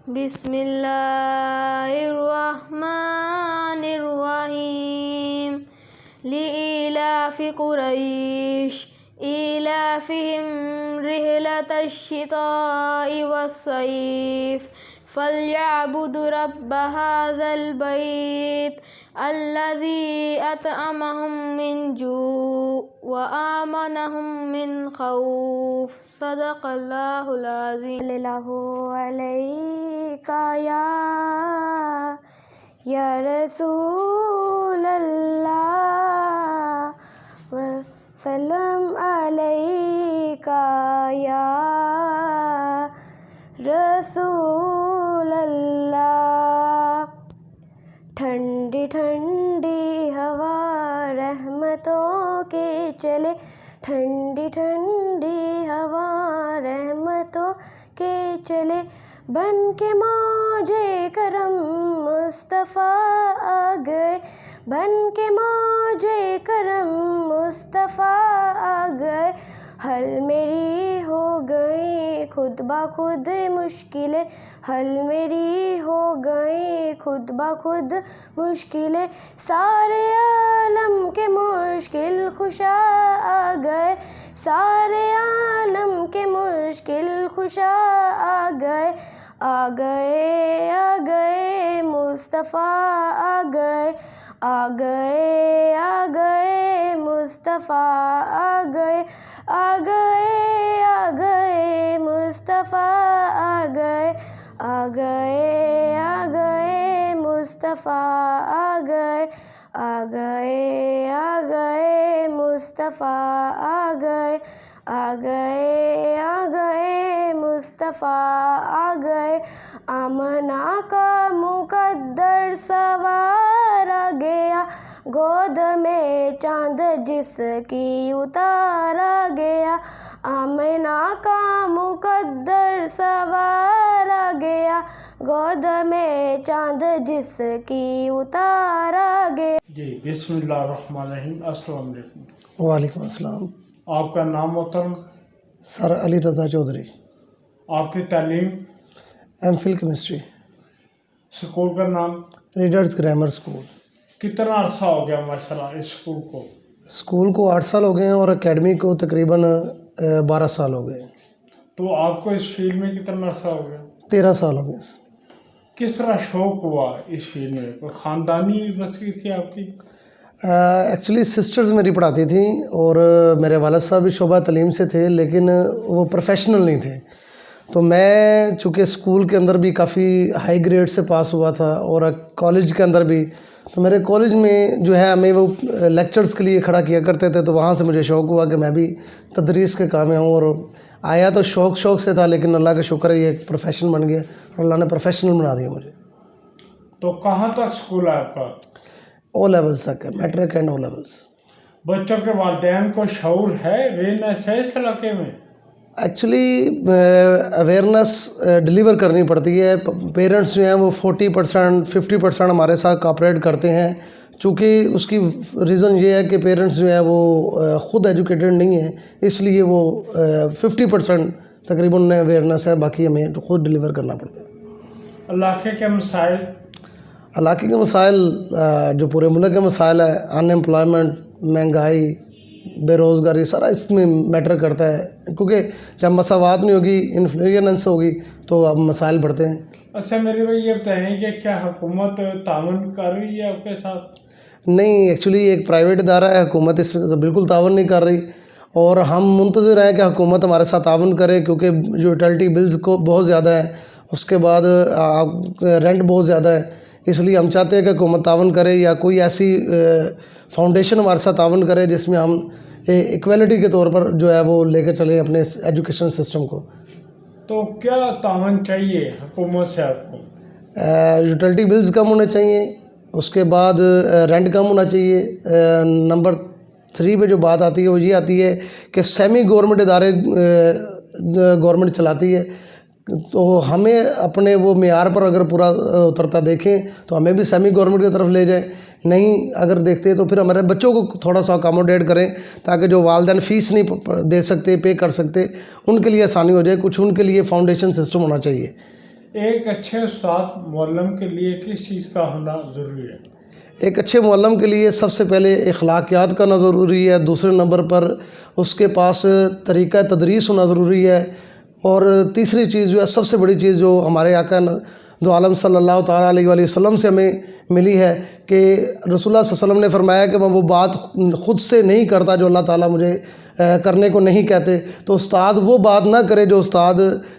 बिस्मिल्लाहिर्रहमानिर्रहीम लिइलाफि कुरैश इलाफिहिम रिहलतश शिताइ वस्सैफ फलयअबुदु रब्ब हाज़ल बैत अल्लज़ी अतअमहुम मिन जू' व आमनहुम मिन खौफ। सदक़ल्लाहुल अज़ीम। सल्लल्लाहु अलैका या रसूलल्लाह व सल्लम अलैका या रसूलल्लाह। ठंडी ठंडी हवा रहमतों के चले, ठंडी ठंडी हवा रहमतों के चले, बन के मौजे करम मुस्तफ़ा आ गए, बन के मौजे करम मुस्तफ़ा आ गए। हल मेरी हो गई खुद ब खुद मुश्किलें, हल मेरी हो गई खुद ब खुद मुश्किलें, सारे आलम के मुश्किल खुशा आ गए, सारे आलम के मुश्किल खुशा आ गए। आ गए आ गए मुस्तफ़ा आ गए, आ गए आ गए मुस्तफ़ा आ गए, आ गए मुस्तफ़ा आ गए, आ गए मुस्तफ़ा आ गए, आ गए मुस्तफ़ा आ गए, आ गए मुस्तफ़ा आ गए। आमना का मुकद्दर सवार आ गया, गोद में चाँद जिसकी उतारा गया। आमना का मुकद्दर सवार आ गया, गोद में चाँद जिसकी उतारा गया। जी बिस्मिल्लाहिर्रहमानिर्रहीम। अस्सलाम वालेकुम। वालेकुम अस्सलाम। आपका नाम मोहतरम? सर अली रज़ा चौधरी। आपकी तालीम? MPhil chemistry. स्कूल का नाम? Readers grammar school. कितना अर्सा हो गया माशाल्लाह इस स्कूल को? स्कूल को 8 साल हो गए हैं और एकेडमी को तकरीबन 12 साल हो गए। तो आपको इस फील्ड में कितना अर्सा हो गया? 13 साल हो गए। किस तरह शौक़ हुआ इस फील्ड में? कोई ख़ानदानी बसगी थी आपकी? एक्चुअली सिस्टर्स मेरी पढ़ाती थी और मेरे वालिद साहब भी शोबा तालीम से थे, लेकिन वो प्रोफेशनल नहीं थे। तो मैं चूँकि स्कूल के अंदर भी काफ़ी हाई ग्रेड से पास हुआ था और कॉलेज के अंदर भी, तो मेरे कॉलेज में जो है हमें वो लेक्चर्स के लिए खड़ा किया करते थे, तो वहाँ से मुझे शौक़ हुआ कि मैं भी तदरीस के काम में हूँ। और आया तो शौक़ से था, लेकिन अल्लाह का शुक्र है ये एक प्रोफेशन बन गया और अल्लाह ने प्रोफेशनल बना दिया मुझे। तो कहाँ तक स्कूल है आपका? ओ लेवल्स तक है, मैट्रिक एंड ओ लेवल्स। बच्चों के वालिदैन को शऊर है, अवेयरनेस है इस इलाके में? एक्चुअली अवेयरनेस डिलीवर करनी पड़ती है। पेरेंट्स जो हैं वो 40% 50% हमारे साथ कोऑपरेट करते हैं, चूँकि उसकी रीज़न ये है कि पेरेंट्स जो हैं वो ख़ुद एजुकेटेड नहीं हैं, इसलिए वो 50% तकरीबन उन्हें अवेयरनेस है, बाकी हमें तो ख़ुद डिलीवर करना पड़ता है। इलाके के मसाइल? इलाके के मसाइल जो पूरे मुल्क के मसाइल है, अनएम्प्लॉयमेंट, महंगाई, बेरोज़गारी, सारा इसमें मैटर करता है, क्योंकि जब मसावात नहीं होगी, इन्फ्लुएंस होगी, तो अब मसाइल बढ़ते हैं। अच्छा मेरे भाई ये बताएं कि क्या हुकूमत तावन कर रही है आपके साथ? नहीं, एक्चुअली एक प्राइवेट इदारा है, हुकूमत इसमें बिल्कुल तावन नहीं कर रही और हम मुंतज़िर हैं कि हुकूमत हमारे साथ तावन करे, क्योंकि जो यूटिलिटी बिल्स को बहुत ज़्यादा है, उसके बाद रेंट बहुत ज़्यादा है, इसलिए हम चाहते हैं कि हुकूमत तावन करे या कोई ऐसी फाउंडेशन हमारे साथ तावन करे जिसमें हम इक्वलिटी के तौर पर जो है वो लेकर चले अपने एजुकेशन सिस्टम को। तो क्या तावन चाहिए हुकूमत से आपको? यूटिलिटी बिल्स कम होने चाहिए, उसके बाद रेंट कम होना चाहिए। नंबर 3 पे जो बात आती है वो ये आती है कि सेमी गवर्नमेंट इदारे गवर्नमेंट चलाती है, तो हमें अपने वो मेयार पर अगर पूरा उतरता देखें तो हमें भी सेमी गवर्नमेंट की तरफ ले जाएं। नहीं अगर देखते हैं तो फिर हमारे बच्चों को थोड़ा सा अकोमोडेट करें, ताकि जो वालिदैन फ़ीस नहीं दे सकते, पे कर सकते, उनके लिए आसानी हो जाए। कुछ उनके लिए फाउंडेशन सिस्टम होना चाहिए। एक अच्छे उस्ताद मुअल्लिम के लिए किस चीज़ का होना ज़रूरी है? एक अच्छे मुअल्लिम के लिए सबसे पहले अखलाकियात का होना ज़रूरी है, दूसरे नंबर पर उसके पास तरीक़ा तदरीस होना ज़रूरी है, और तीसरी चीज़ जो है सबसे बड़ी चीज़ जो हमारे आका दो आलम सल्लल्लाहु ताला अलैहि वसल्लम से हमें मिली है कि रसूलुल्लाह सल्लल्लाहु अलैहि वसल्लम ने फरमाया कि मैं वो बात ख़ुद से नहीं करता जो अल्लाह ताला मुझे करने को नहीं कहते। तो उस्ताद वो बात ना करे जो उस्ताद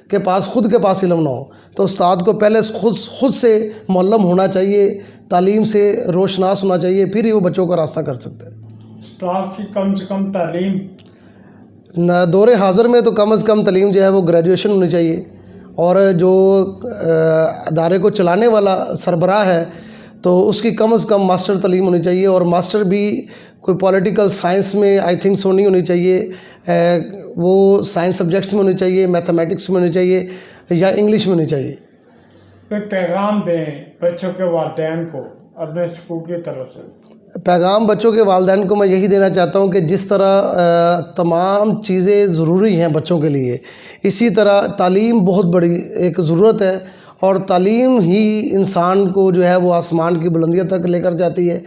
के पास ख़ुद के पास इल्म ना हो। तो उस्ताद को पहले ख़ुद से मुअल्लिम होना चाहिए, तालीम से रोशनास होना चाहिए, फिर ही वो बच्चों का रास्ता कर सकते हैं। उस्ताद की कम से कम तालीम दौरे हाज़िर में तो कम से कम तालीम जो है वो ग्रेजुएशन होनी चाहिए, और जो अदारे को चलाने वाला सरबराह है तो उसकी कम से कम मास्टर तालीम होनी चाहिए, और मास्टर भी कोई पॉलिटिकल साइंस में आई थिंक सो नहीं होनी चाहिए, वो साइंस सब्जेक्ट्स में होनी चाहिए, मैथमेटिक्स में होनी चाहिए, या इंग्लिश में होनी चाहिए। कोई पैगाम दें बच्चों के वालिदैन को अपने स्कूल की तरफ से? पैगाम बच्चों के वालिदैन को मैं यही देना चाहता हूँ कि जिस तरह तमाम चीज़ें ज़रूरी हैं बच्चों के लिए, इसी तरह तालीम बहुत बड़ी एक ज़रूरत है, और तालीम ही इंसान को जो है वो आसमान की बुलंदियों तक लेकर जाती है।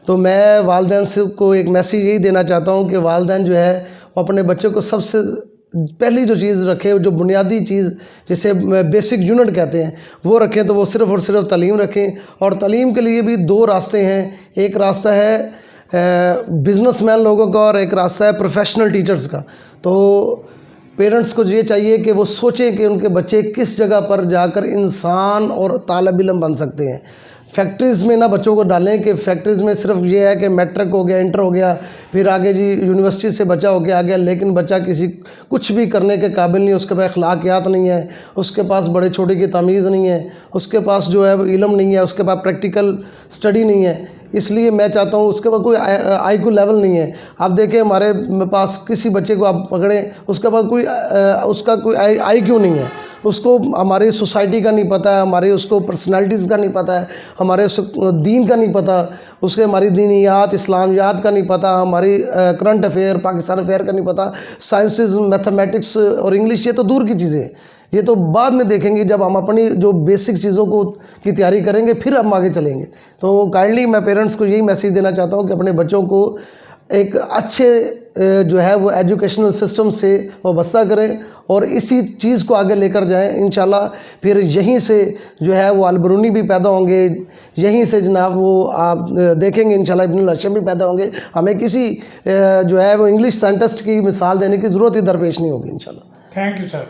तो मैं वालिदैन से को एक मैसेज यही देना चाहता हूँ कि वालिदैन जो है वो अपने बच्चों को सबसे पहली जो चीज़ रखें, जो बुनियादी चीज़ जिसे बेसिक यूनिट कहते हैं वो रखें, तो वो सिर्फ़ और सिर्फ तालीम रखें। और तालीम के लिए भी दो रास्ते हैं, एक रास्ता है बिज़नेसमैन लोगों का और एक रास्ता है प्रोफेशनल टीचर्स का। तो पेरेंट्स को ये चाहिए कि वो सोचें कि उनके बच्चे किस जगह पर जाकर इंसान और तालिब इल्म बन सकते हैं। फैक्ट्रीज़ में ना बच्चों को डालें कि फैक्ट्रीज़ में सिर्फ ये है कि मैट्रिक हो गया, इंटर हो गया, फिर आगे जी यूनिवर्सिटी से बच्चा हो गया आ गया, लेकिन बच्चा किसी कुछ भी करने के काबिल नहीं, उसके पास अखलाकियात नहीं है, उसके पास बड़े छोटे की तमीज़ नहीं है, उसके पास जो है वो इल्म नहीं है, उसके पास प्रैक्टिकल स्टडी नहीं है। इसलिए मैं चाहता हूँ उसके पास कोई IQ लेवल नहीं है। आप देखें हमारे पास किसी बच्चे को आप पकड़ें, उसके पास कोई उसका कोई IQ नहीं है, उसको हमारी सोसाइटी का नहीं पता है, हमारे उसको पर्सनालिटीज़ का नहीं पता है, हमारे दीन का नहीं पता, उसके हमारी दीनियात इस्लामियात का नहीं पता, हमारी करंट अफेयर पाकिस्तान अफेयर का नहीं पता, साइंसेस मैथमेटिक्स और इंग्लिश ये तो दूर की चीज़ें, ये तो बाद में देखेंगे जब हम अपनी जो बेसिक चीज़ों को की तैयारी करेंगे फिर हम आगे चलेंगे। तो काइंडली मैं पेरेंट्स को यही मैसेज देना चाहता हूँ कि अपने बच्चों को एक अच्छे जो है वो एजुकेशनल सिस्टम से वाबस्ता करें और इसी चीज़ को आगे लेकर जाएं। इंशाल्लाह फिर यहीं से जो है वो अलबरूनी भी पैदा होंगे, यहीं से जनाब वो आप देखेंगे इंशाल्लाह इब्नुल हशम भी पैदा होंगे। हमें किसी जो है वो इंग्लिश साइंटिस्ट की मिसाल देने की ज़रूरत ही दरपेश नहीं होगी इंशाल्लाह। Thank you sir.